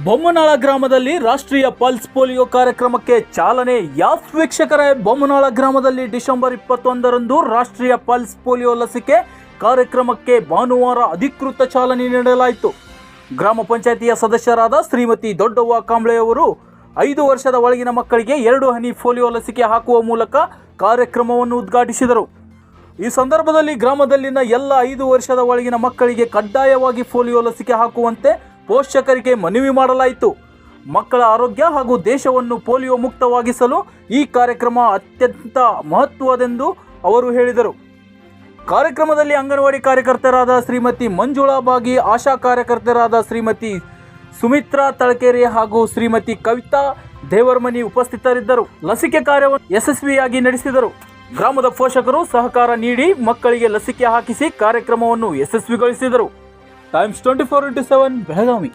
ಬೊಮ್ಮನಾಳ ಗ್ರಾಮದಲ್ಲಿ ರಾಷ್ಟ್ರೀಯ pulse polio ಕಾರ್ಯಕ್ರಮಕ್ಕೆ ಚಾಲನೆ. ಯಾಸ್ ವೀಕ್ಷಕರೇ, ಬೊಮ್ಮನಾಳ ಗ್ರಾಮದಲ್ಲಿ ಡಿಸೆಂಬರ್ 21ರಂದು ರಾಷ್ಟ್ರೀಯ ಪಲ್ಸ್ ಪೋಲಿಯೋ ಲಸಿಕೆ ಕಾರ್ಯಕ್ರಮಕ್ಕೆ ಭಾನುವಾರ ಅಧಿಕೃತ ಚಾಲನೆ ನೀಡಲಾಯಿತು. ಗ್ರಾಮ ಪಂಚಾಯಿತಿಯ ಸದಸ್ಯರಾದ ಶ್ರೀಮತಿ ದೊಡ್ಡವ್ವ ಕಾಂಬ್ಳೆಯವರು 5 ವರ್ಷದ ಒಳಗಿನ ಮಕ್ಕಳಿಗೆ 2 ಹನಿ ಪೋಲಿಯೋ ಲಸಿಕೆ ಹಾಕುವ ಮೂಲಕ ಕಾರ್ಯಕ್ರಮವನ್ನು ಉದ್ಘಾಟಿಸಿದರು. ಈ ಸಂದರ್ಭದಲ್ಲಿ ಗ್ರಾಮದಲ್ಲಿನ ಎಲ್ಲ 5 ವರ್ಷದ ಒಳಗಿನ ಮಕ್ಕಳಿಗೆ ಕಡ್ಡಾಯವಾಗಿ ಪೋಲಿಯೋ ಲಸಿಕೆ ಹಾಕುವಂತೆ ಪೋಷಕರಿಗೆ ಮನವಿ ಮಾಡಲಾಯಿತು. ಮಕ್ಕಳ ಆರೋಗ್ಯ ಹಾಗೂ ದೇಶವನ್ನು ಪೋಲಿಯೋ ಮುಕ್ತವಾಗಿಸಲು ಈ ಕಾರ್ಯಕ್ರಮ ಅತ್ಯಂತ ಮಹತ್ವದೆಂದು ಅವರು ಹೇಳಿದರು. ಕಾರ್ಯಕ್ರಮದಲ್ಲಿ ಅಂಗನವಾಡಿ ಕಾರ್ಯಕರ್ತರಾದ ಶ್ರೀಮತಿ ಮಂಜುಳಾ ಬಾಗಿ, ಆಶಾ ಕಾರ್ಯಕರ್ತರಾದ ಶ್ರೀಮತಿ ಸುಮಿತ್ರಾ ತಳಕೇರಿ ಹಾಗೂ ಶ್ರೀಮತಿ ಕವಿತಾ ದೇವರಮನಿ ಉಪಸ್ಥಿತರಿದ್ದರು. ಲಸಿಕೆ ಕಾರ್ಯವನ್ನು ಯಶಸ್ವಿಯಾಗಿ ನಡೆಸಿದರು. ಗ್ರಾಮದ ಪೋಷಕರು ಸಹಕಾರ ನೀಡಿ ಮಕ್ಕಳಿಗೆ ಲಸಿಕೆ ಹಾಕಿಸಿ ಕಾರ್ಯಕ್ರಮವನ್ನು ಯಶಸ್ವಿಗೊಳಿಸಿದರು. Times 24x7 Belagavi.